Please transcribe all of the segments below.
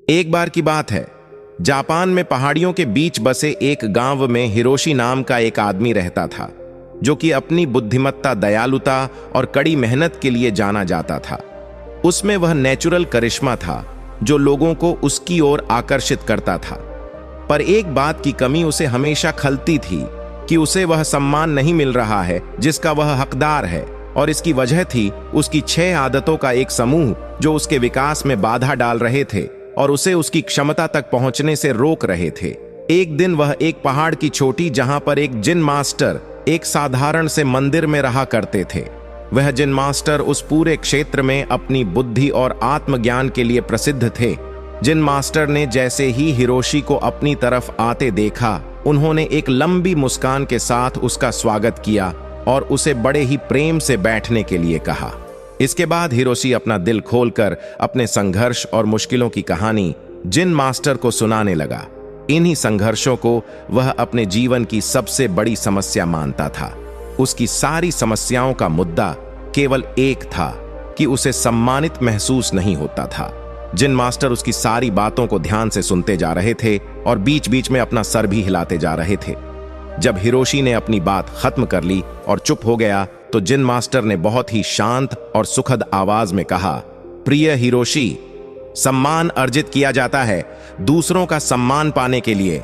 एक बार की बात है, जापान में पहाड़ियों के बीच बसे एक गांव में हिरोशी नाम का एक आदमी रहता था, जो कि अपनी बुद्धिमत्ता, दयालुता और कड़ी मेहनत के लिए जाना जाता था। उसमें वह नेचुरल करिश्मा था जो लोगों को उसकी ओर आकर्षित करता था। पर एक बात की कमी उसे हमेशा खलती थी कि उसे वह सम्मान नहीं मिल रहा है जिसका वह हकदार है, और इसकी वजह थी उसकी 6 आदतों का एक समूह जो उसके विकास में बाधा डाल रहे थे और उसे उसकी क्षमता तक पहुंचने से रोक रहे थे। एक दिन वह एक पहाड़ की चोटी, जहां पर एक जिन मास्टर एक साधारण से मंदिर में रहा करते थे। वह जिन मास्टर उस पूरे क्षेत्र में अपनी बुद्धि और आत्मज्ञान के लिए प्रसिद्ध थे। जिन मास्टर ने जैसे ही हिरोशी को अपनी तरफ आते देखा, उन्होंने एक लंबी मुस्कान के साथ उसका स्वागत किया और उसे बड़े ही प्रेम से बैठने के लिए कहा। इसके बाद हिरोशी अपना दिल खोलकर अपने संघर्ष और मुश्किलों की कहानी जिन मास्टर को सुनाने लगा। इन्हीं संघर्षों को वह अपने जीवन की सबसे बड़ी समस्या मानता था। उसकी सारी समस्याओं का मुद्दा केवल एक था कि उसे सम्मानित महसूस नहीं होता था। जिन मास्टर उसकी सारी बातों को ध्यान से सुनते जा रहे थे और बीच बीच में अपना सर भी हिलाते जा रहे थे। जब हिरोशी ने अपनी बात खत्म कर ली और चुप हो गया, तो जिन मास्टर ने बहुत ही शांत और सुखद आवाज में कहा, प्रिय हिरोशी, सम्मान अर्जित किया जाता है दूसरों का सम्मान पाने के लिए।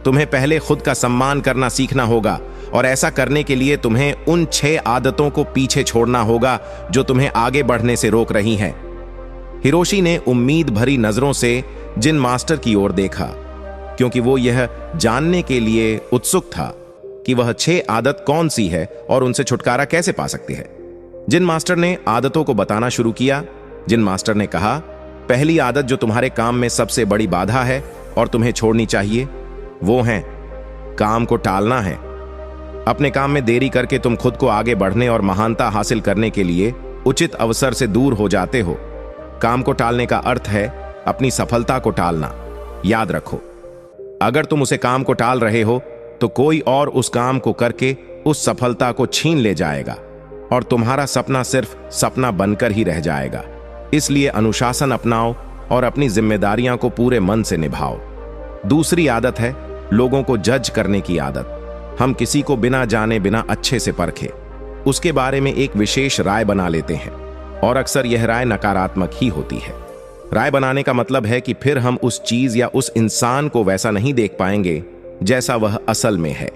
तुम्हें पहले खुद का सम्मान करना सीखना होगा, और ऐसा करने के लिए तुम्हें उन 6 आदतों को पीछे छोड़ना होगा जो तुम्हें आगे बढ़ने से रोक रही हैं। हिरोशी ने उम्मीद भरी नजरों से जिन मास्टर की ओर देखा, क्योंकि वो यह जानने के लिए उत्सुक था कि वह 6 आदत कौन सी है और उनसे छुटकारा कैसे पा सकती है। जिन मास्टर ने आदतों को बताना शुरू किया। जिन मास्टर ने कहा, पहली आदत जो तुम्हारे काम में सबसे बड़ी बाधा है और तुम्हें छोड़नी चाहिए, वो है काम को टालना है। अपने काम में देरी करके तुम खुद को आगे बढ़ने और महानता हासिल करने के लिए उचित अवसर से दूर हो जाते हो। काम को टालने का अर्थ है अपनी सफलता को टालना। याद रखो, अगर तुम उसे काम को टाल रहे हो तो कोई और उस काम को करके उस सफलता को छीन ले जाएगा और तुम्हारा सपना सिर्फ सपना बनकर ही रह जाएगा। इसलिए अनुशासन अपनाओ और अपनी जिम्मेदारियां को पूरे मन से निभाओ। दूसरी आदत है लोगों को जज करने की आदत। हम किसी को बिना जाने बिना अच्छे से परखे उसके बारे में एक विशेष राय बना लेते हैं, और अक्सर यह राय नकारात्मक ही होती है। राय बनाने का मतलब है कि फिर हम उस चीज या उस इंसान को वैसा नहीं देख पाएंगे जैसा वह असल में है,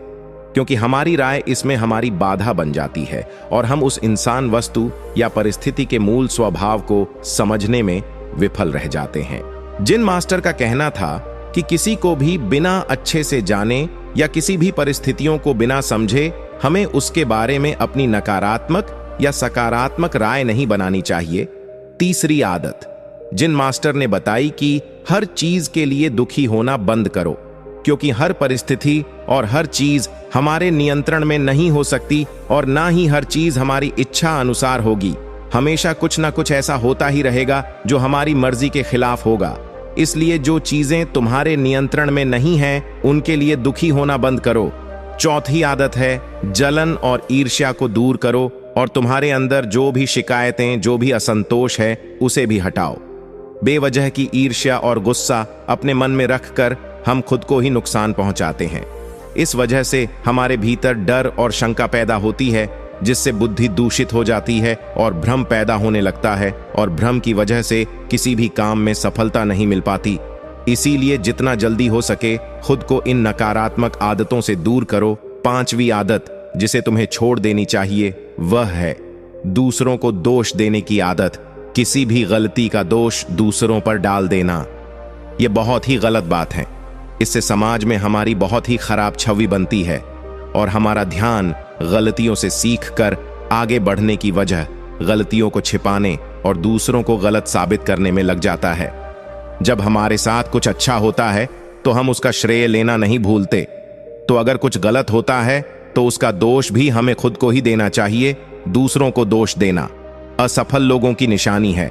क्योंकि हमारी राय इसमें हमारी बाधा बन जाती है और हम उस इंसान, वस्तु या परिस्थिति के मूल स्वभाव को समझने में विफल रह जाते हैं। जिन मास्टर का कहना था कि किसी को भी बिना अच्छे से जाने या किसी भी परिस्थितियों को बिना समझे हमें उसके बारे में अपनी नकारात्मक या सकारात्मक राय नहीं बनानी चाहिए। तीसरी आदत जिन मास्टर ने बताई कि हर चीज के लिए दुखी होना बंद करो, क्योंकि हर परिस्थिति और हर चीज हमारे नियंत्रण में नहीं हो सकती और ना ही हर चीज हमारी इच्छा अनुसार होगी। हमेशा कुछ ना कुछ ऐसा होता ही रहेगा जो हमारी मर्जी के खिलाफ होगा। इसलिए जो चीजें तुम्हारे नियंत्रण में नहीं हैं, उनके लिए दुखी होना बंद करो। चौथी आदत है जलन और ईर्ष्या को दूर करो और तुम्हारे अंदर जो भी शिकायतें, जो भी असंतोष है, उसे भी हटाओ। बेवजह की ईर्ष्या और गुस्सा अपने मन में रखकर हम खुद को ही नुकसान पहुंचाते हैं। इस वजह से हमारे भीतर डर और शंका पैदा होती है, जिससे बुद्धि दूषित हो जाती है और भ्रम पैदा होने लगता है, और भ्रम की वजह से किसी भी काम में सफलता नहीं मिल पाती। इसीलिए जितना जल्दी हो सके खुद को इन नकारात्मक आदतों से दूर करो। 5वीं आदत जिसे तुम्हें छोड़ देनी चाहिए वह है दूसरों को दोष देने की आदत। किसी भी गलती का दोष दूसरों पर डाल देना, यह बहुत ही गलत बात है। इससे समाज में हमारी बहुत ही खराब छवि बनती है और हमारा ध्यान गलतियों से सीखकर आगे बढ़ने की वजह गलतियों को छिपाने और दूसरों को गलत साबित करने में लग जाता है। जब हमारे साथ कुछ अच्छा होता है तो हम उसका श्रेय लेना नहीं भूलते, तो अगर कुछ गलत होता है तो उसका दोष भी हमें खुद को ही देना चाहिए। दूसरों को दोष देना असफल लोगों की निशानी है।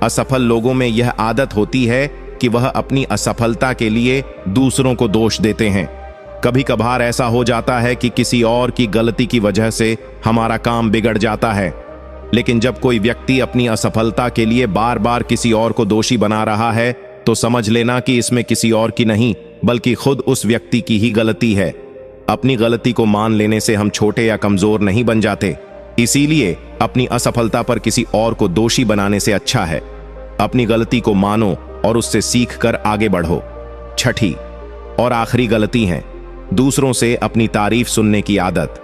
असफल लोगों में यह आदत होती है कि वह अपनी असफलता के लिए दूसरों को दोष देते हैं। कभी कभार ऐसा हो जाता है कि किसी और की गलती की वजह से हमारा काम बिगड़ जाता है, लेकिन जब कोई व्यक्ति अपनी असफलता के लिए बार बार किसी और को दोषी बना रहा है तो समझ लेना कि इसमें किसी और की नहीं बल्कि खुद उस व्यक्ति की ही गलती है। अपनी गलती को मान लेने से हम छोटे या कमजोर नहीं बन जाते। इसीलिए अपनी असफलता पर किसी और को दोषी बनाने से अच्छा है अपनी गलती को मानो और उससे सीख कर आगे बढ़ो। छठी और आखिरी गलती है दूसरों से अपनी तारीफ सुनने की आदत।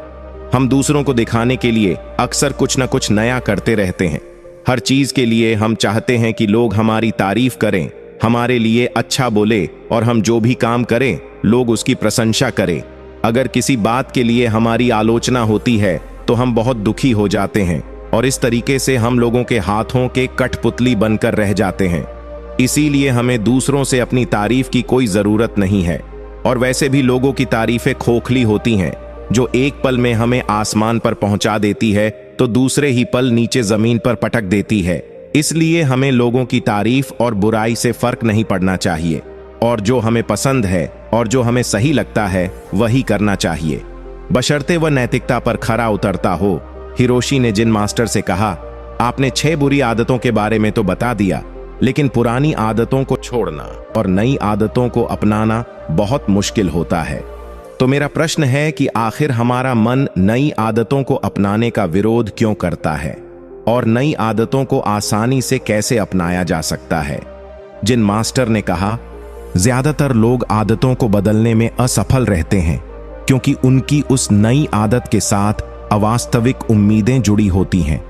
हम दूसरों को दिखाने के लिए अक्सर कुछ न कुछ नया करते रहते हैं। हर चीज के लिए हम चाहते हैं कि लोग हमारी तारीफ करें, हमारे लिए अच्छा बोले और हम जो भी काम करें लोग उसकी प्रशंसा करें। अगर किसी बात के लिए हमारी आलोचना होती है तो हम बहुत दुखी हो जाते हैं और इस तरीके से हम लोगों के हाथों के कठपुतली बनकर रह जाते हैं। इसीलिए हमें दूसरों से अपनी तारीफ की कोई जरूरत नहीं है। और वैसे भी लोगों की तारीफें खोखली होती हैं, जो एक पल में हमें आसमान पर पहुंचा देती है तो दूसरे ही पल नीचे जमीन पर पटक देती है। इसलिए हमें लोगों की तारीफ और बुराई से फर्क नहीं पड़ना चाहिए और जो हमें पसंद है और जो हमें सही लगता है वही करना चाहिए, बशर्ते वह नैतिकता पर खरा उतरता हो। हिरोशी ने जिन मास्टर से कहा, आपने 6 बुरी आदतों के बारे में तो बता दिया, लेकिन पुरानी आदतों को छोड़ना और नई आदतों को अपनाना बहुत मुश्किल होता है। तो मेरा प्रश्न है कि आखिर हमारा मन नई आदतों को अपनाने का विरोध क्यों करता है और नई आदतों को आसानी से कैसे अपनाया जा सकता है। जिन मास्टर ने कहा, ज्यादातर लोग आदतों को बदलने में असफल रहते हैं क्योंकि उनकी उस नई आदत के साथ अवास्तविक उम्मीदें जुड़ी होती हैं।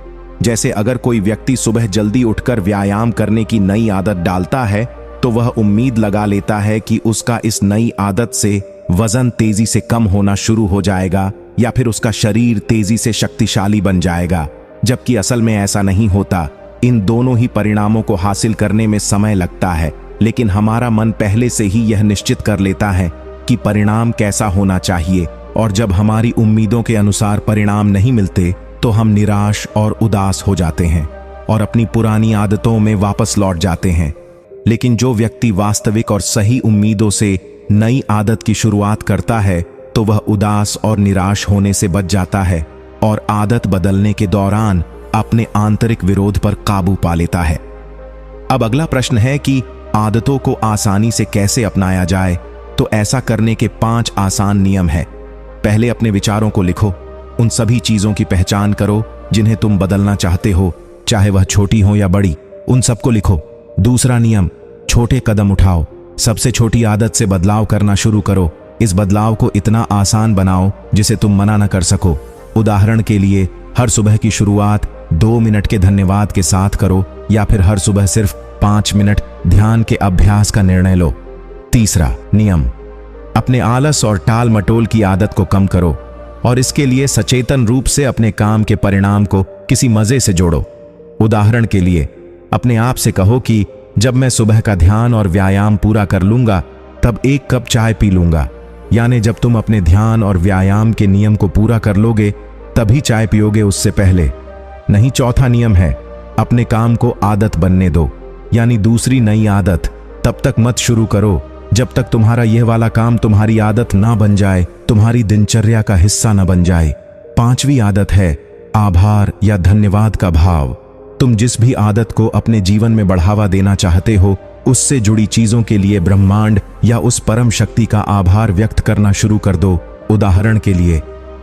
जैसे अगर कोई व्यक्ति सुबह जल्दी उठकर व्यायाम करने की नई आदत डालता है तो वह उम्मीद लगा लेता है कि उसका इस नई आदत से वजन तेजी से कम होना शुरू हो जाएगा या फिर उसका शरीर तेजी से शक्तिशाली बन जाएगा, जबकि असल में ऐसा नहीं होता। इन दोनों ही परिणामों को हासिल करने में समय लगता है, लेकिन हमारा मन पहले से ही यह निश्चित कर लेता है कि परिणाम कैसा होना चाहिए और जब हमारी उम्मीदों के अनुसार परिणाम नहीं मिलते तो हम निराश और उदास हो जाते हैं और अपनी पुरानी आदतों में वापस लौट जाते हैं। लेकिन जो व्यक्ति वास्तविक और सही उम्मीदों से नई आदत की शुरुआत करता है तो वह उदास और निराश होने से बच जाता है और आदत बदलने के दौरान अपने आंतरिक विरोध पर काबू पा लेता है। अब अगला प्रश्न है कि आदतों को आसानी से कैसे अपनाया जाए। तो ऐसा करने के 5 आसान नियम हैं। पहले अपने विचारों को लिखो, उन सभी चीजों की पहचान करो जिन्हें तुम बदलना चाहते हो, चाहे वह छोटी हो या बड़ी, उन सबको लिखो। दूसरा नियम, छोटे कदम उठाओ। सबसे छोटी आदत से बदलाव करना शुरू करो। इस बदलाव को इतना आसान बनाओ जिसे तुम मना न कर सको। उदाहरण के लिए, हर सुबह की शुरुआत 2 मिनट के धन्यवाद के साथ करो या फिर हर सुबह सिर्फ 5 मिनट ध्यान के अभ्यास का निर्णय लो। तीसरा नियम, अपने आलस और टाल मटोल की आदत को कम करो और इसके लिए सचेतन रूप से अपने काम के परिणाम को किसी मजे से जोड़ो। उदाहरण के लिए, अपने आप से कहो कि जब मैं सुबह का ध्यान और व्यायाम पूरा कर लूंगा तब 1 कप चाय पी लूंगा। यानी जब तुम अपने ध्यान और व्यायाम के नियम को पूरा कर लोगे तभी चाय पियोगे, उससे पहले नहीं। चौथा नियम है, अपने काम को आदत बनने दो। यानी दूसरी नई आदत तब तक मत शुरू करो जब तक तुम्हारा यह वाला काम तुम्हारी आदत ना बन जाए, तुम्हारी दिनचर्या का हिस्सा ना बन जाए। 5वीं आदत है आभार या धन्यवाद का भाव। तुम जिस भी आदत को अपने जीवन में बढ़ावा देना चाहते हो उससे जुड़ी चीजों के लिए ब्रह्मांड या उस परम शक्ति का आभार व्यक्त करना शुरू कर दो। उदाहरण के लिए,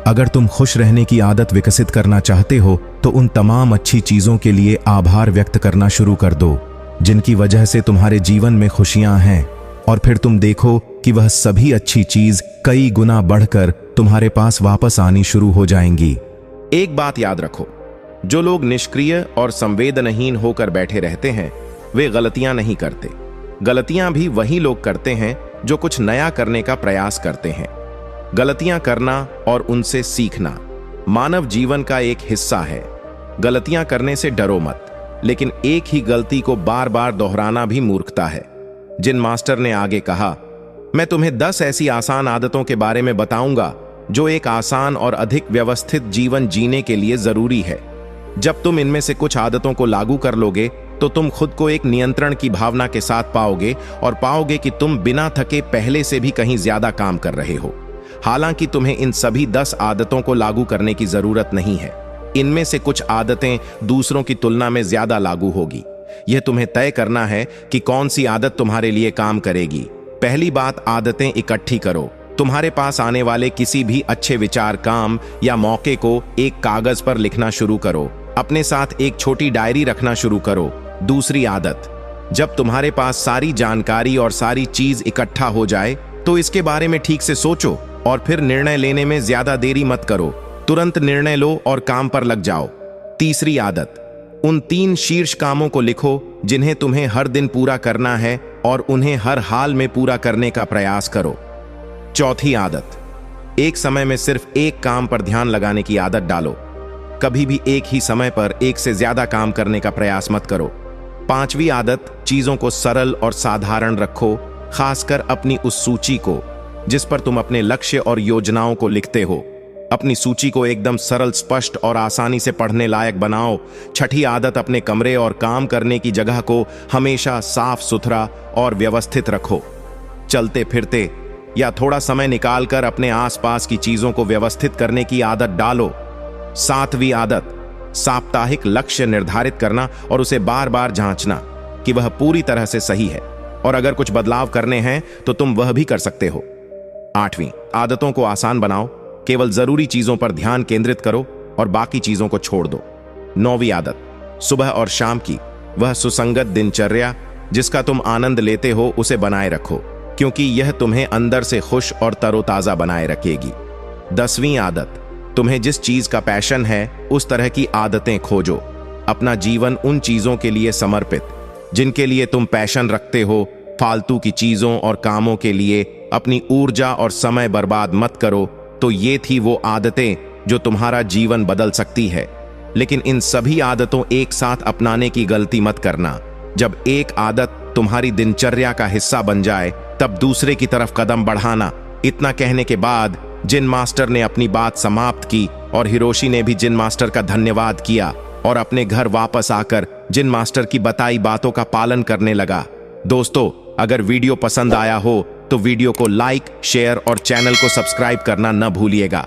अगर तुम खुश रहने की आदत विकसित करना चाहते हो तो उन तमाम अच्छी चीजों के लिए आभार व्यक्त करना शुरू कर दो जिनकी वजह से तुम्हारे जीवन में खुशियां हैं, और फिर तुम देखो कि वह सभी अच्छी चीज कई गुना बढ़कर तुम्हारे पास वापस आनी शुरू हो जाएंगी। एक बात याद रखो, जो लोग निष्क्रिय और संवेदनहीन होकर बैठे रहते हैं वे गलतियां नहीं करते। गलतियां भी वही लोग करते हैं जो कुछ नया करने का प्रयास करते हैं। गलतियां करना और उनसे सीखना मानव जीवन का एक हिस्सा है। गलतियां करने से डरो मत, लेकिन एक ही गलती को बार बार दोहराना भी मूर्खता है। जिन मास्टर ने आगे कहा, मैं तुम्हें 10 ऐसी आसान आदतों के बारे में बताऊंगा जो एक आसान और अधिक व्यवस्थित जीवन जीने के लिए जरूरी है। जब तुम इनमें से कुछ आदतों को लागू कर लोगे तो तुम खुद को एक नियंत्रण की भावना के साथ पाओगे और पाओगे कि तुम बिना थके पहले से भी कहीं ज्यादा काम कर रहे हो। हालांकि तुम्हें इन सभी 10 आदतों को लागू करने की जरूरत नहीं है। इनमें से कुछ आदतें दूसरों की तुलना में ज्यादा लागू होगी, यह तुम्हें तय करना है कि कौन सी आदत तुम्हारे लिए काम करेगी। पहली बात, आदतें इकट्ठी करो। तुम्हारे पास आने वाले किसी भी अच्छे विचार, काम या मौके को एक कागज पर लिखना शुरू करो। अपने साथ एक छोटी डायरी रखना शुरू करो। दूसरी आदत, जब तुम्हारे पास सारी जानकारी और सारी चीज इकट्ठा हो जाए तो इसके बारे में ठीक से सोचो और फिर निर्णय लेने में ज्यादा देरी मत करो। तुरंत निर्णय लो और काम पर लग जाओ। तीसरी आदत, उन 3 शीर्ष कामों को लिखो जिन्हें तुम्हें हर दिन पूरा करना है और उन्हें हर हाल में पूरा करने का प्रयास करो। चौथी आदत, एक समय में सिर्फ एक काम पर ध्यान लगाने की आदत डालो। कभी भी एक ही समय पर एक से ज्यादा काम करने का प्रयास मत करो। पांचवी आदत, चीजों को सरल और साधारण रखो, खासकर अपनी उस सूची को जिस पर तुम अपने लक्ष्य और योजनाओं को लिखते हो। अपनी सूची को एकदम सरल, स्पष्ट और आसानी से पढ़ने लायक बनाओ। छठी आदत, अपने कमरे और काम करने की जगह को हमेशा साफ सुथरा और व्यवस्थित रखो। चलते फिरते या थोड़ा समय निकालकर अपने आसपास की चीजों को व्यवस्थित करने की आदत डालो। सातवीं आदत, साप्ताहिक लक्ष्य निर्धारित करना और उसे बार बार जांचना कि वह पूरी तरह से सही है, और अगर कुछ बदलाव करने हैं तो तुम वह भी कर सकते हो। आठवीं, आदतों को आसान बनाओ। केवल जरूरी चीजों पर ध्यान केंद्रित करो और बाकी चीजों को छोड़ दो। नौवीं आदत, सुबह और शाम की वह सुसंगत दिनचर्या जिसका तुम आनंद लेते हो उसे बनाए रखो, क्योंकि यह तुम्हें अंदर से खुश और तरोताजा बनाए रखेगी। 10वीं आदत, तुम्हें जिस चीज का पैशन है उस तरह की आदतें खोजो। अपना जीवन उन चीजों के लिए समर्पित जिनके लिए तुम पैशन रखते हो। फालतू की चीजों और कामों के लिए अपनी ऊर्जा और समय बर्बाद मत करो। तो ये थी वो आदतें जो तुम्हारा जीवन बदल सकती है। लेकिन इन सभी आदतों एक साथ अपनाने की गलती मत करना। जब एक आदत तुम्हारी दिनचर्या का हिस्सा बन जाए तब दूसरे की तरफ कदम बढ़ाना। इतना कहने के बाद जिन मास्टर ने अपनी बात समाप्त की और हिरोशी ने भी जिन मास्टर का धन्यवाद किया और अपने घर वापस आकर जिन मास्टर की बताई बातों का पालन करने लगा। दोस्तों, अगर वीडियो पसंद आया हो तो वीडियो को लाइक, शेयर और चैनल को सब्सक्राइब करना न भूलिएगा।